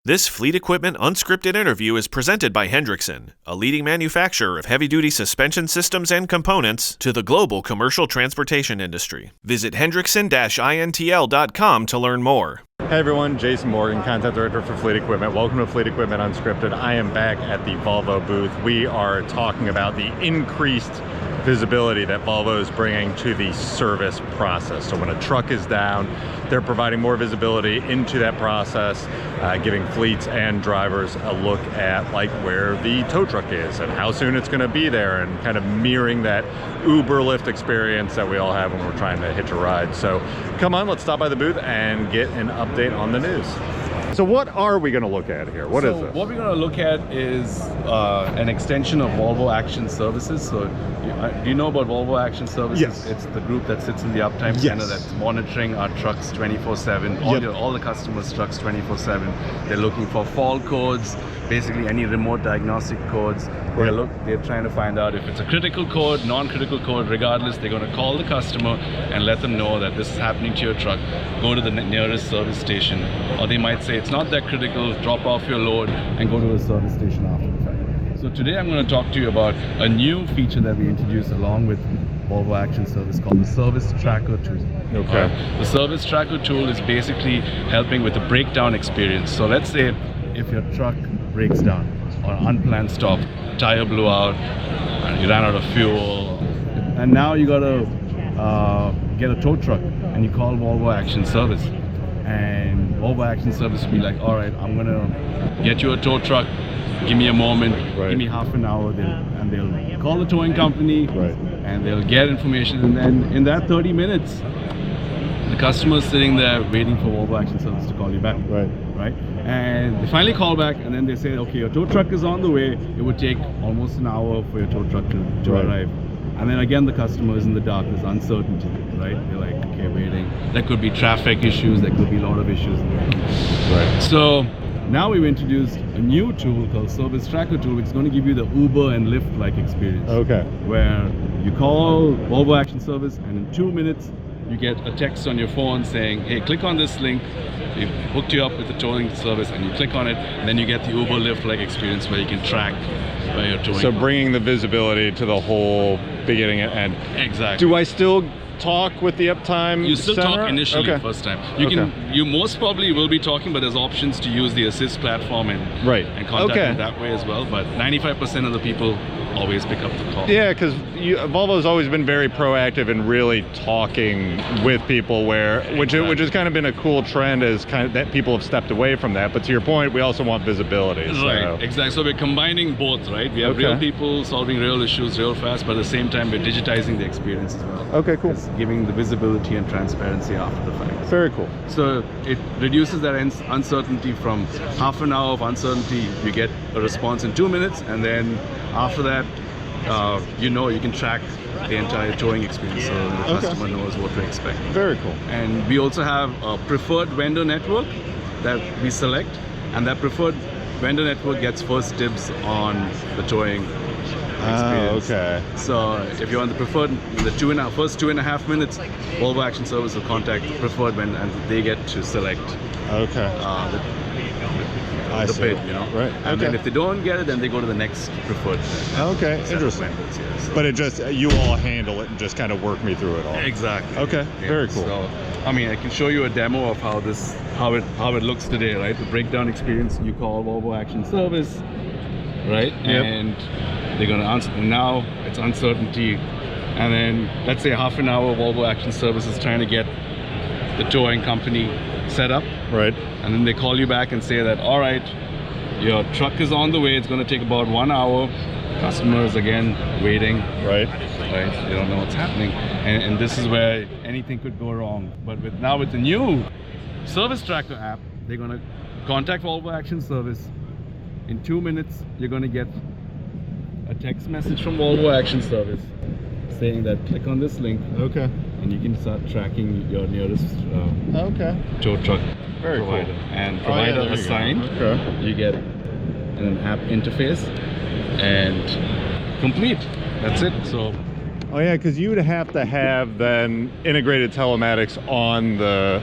This Fleet Equipment Unscripted interview is presented by Hendrickson, a leading manufacturer of heavy-duty suspension systems and components to the global commercial transportation industry. Visit hendrickson-intl.com to learn more. Hey everyone, Jason Morgan, Content Director for Fleet Equipment. Welcome to Fleet Equipment Unscripted. I am back at the Volvo booth. We are talking about the increased visibility that Volvo is bringing to the service process. So when a truck is down, they're providing more visibility into that process, giving fleets and drivers a look at like where the tow truck is and how soon it's going to be there, and kind of mirroring that Uber Lyft experience that we all have when we're trying to hitch a ride. So come on, let's stop by the booth and get an update on the news. So what are we going to look at here? What is this? What we're going to look at is an extension of Volvo Action Services. So do you know about Volvo Action Services? Yes. It's the group that sits in the uptime center that's monitoring our trucks 24/7, all the customers' trucks 24/7. They're looking for fault codes, basically any remote diagnostic codes. They're trying to find out if it's a critical code, non-critical code. Regardless, they're going to call the customer and let them know that this is happening to your truck. Go to the nearest service station, or they might say it's not that critical, drop off your load and go to a service station after the fact. So today I'm going to talk to you about a new feature that we introduced along with Volvo Action Service called the Service Tracker tool. Okay. The Service Tracker tool is basically helping with the breakdown experience. So let's say if your truck breaks down or an unplanned stop, tire blew out, and you ran out of fuel, and now you got to get a tow truck, and you call Volvo Action Service, and Volvo Action Service will be like, all right, I'm going to get you a tow truck, give me a moment, give me half an hour, and they'll call the towing company, and they'll get information, and then in that 30 minutes, the customer's sitting there waiting for Volvo Action Service to call you back. Right? And they finally call back, and then they say, okay, your tow truck is on the way. It would take almost an hour for your tow truck to arrive. And then again, the customer is in the dark. There's uncertainty, right? They're like, okay, waiting. There could be traffic issues. There could be a lot of issues. So now we've introduced a new tool called Service Tracker tool, which is going to give you the Uber and Lyft-like experience. Where you call Volvo Action Service, and in 2 minutes, you get a text on your phone saying, hey, click on this link. We've hooked you up with the towing service, and you click on it, and then you get the Uber Lyft-like experience where you can track where you're towing. So bringing the visibility to the whole beginning and end. Exactly. Do I still talk with the uptime You still center? talk initially first time. You most probably will be talking, but there's options to use the assist platform and contact them that way as well. But 95% of the people always pick up the call. Yeah, because Volvo's always been very proactive in really talking with people, which has kind of been a cool trend, is kind of that people have stepped away from that. But to your point, we also want visibility. Right, exactly. So we're combining both, right? We have real people solving real issues real fast, but at the same time, we're digitizing the experience as well. Okay, cool. It's giving the visibility and transparency after the fact. Very cool. So it reduces that uncertainty from half an hour of uncertainty. You get a response in 2 minutes, and then after that, you can track the entire towing experience, so the customer knows what to expect. Very cool. And we also have a preferred vendor network that we select, and that preferred vendor network gets first dibs on the towing experience. So if you're on the preferred, in the first 2.5 minutes, Volvo Action Service will contact the preferred vendor, and they get to select the bid, and then if they don't get it, then they go to the next preferred. Interesting. But you all handle it and just kind of work me through it all. Exactly. Very cool. So, I mean, I can show you a demo of how it looks today, right? The breakdown experience. You call Volvo Action Service, right? And they're gonna answer. And now it's uncertainty, and then let's say half an hour, Volvo Action Service is trying to get the towing company set up, and then they call you back and say that, all right, your truck is on the way, it's going to take about 1 hour. Customer is again waiting, right? They don't know what's happening, and this is where anything could go wrong. But with the new Service Tracker app, they're going to contact Volvo Action Service. In 2 minutes, you're going to get a text message from Volvo Action Service saying that click on this link, and you can start tracking your nearest tow truck provider. And provider assigned, you get an app interface and complete. That's it. So because you would have to have then integrated telematics on the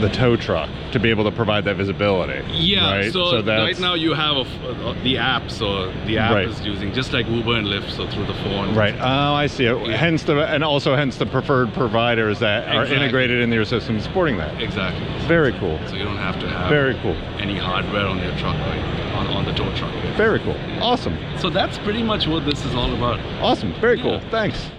the tow truck to be able to provide that visibility. Yeah, right? so that's, right now you have the app, so the app Right. is using just like Uber and Lyft, so through the phone. Right. Oh, I see it. Yeah. Hence hence the preferred providers that are Exactly. integrated into your system supporting that. Exactly. Very cool. So you don't have to have Very cool. any hardware on your truck, right? On the tow truck. Very cool. Awesome. So that's pretty much what this is all about. Awesome. Very Yeah. cool. Thanks.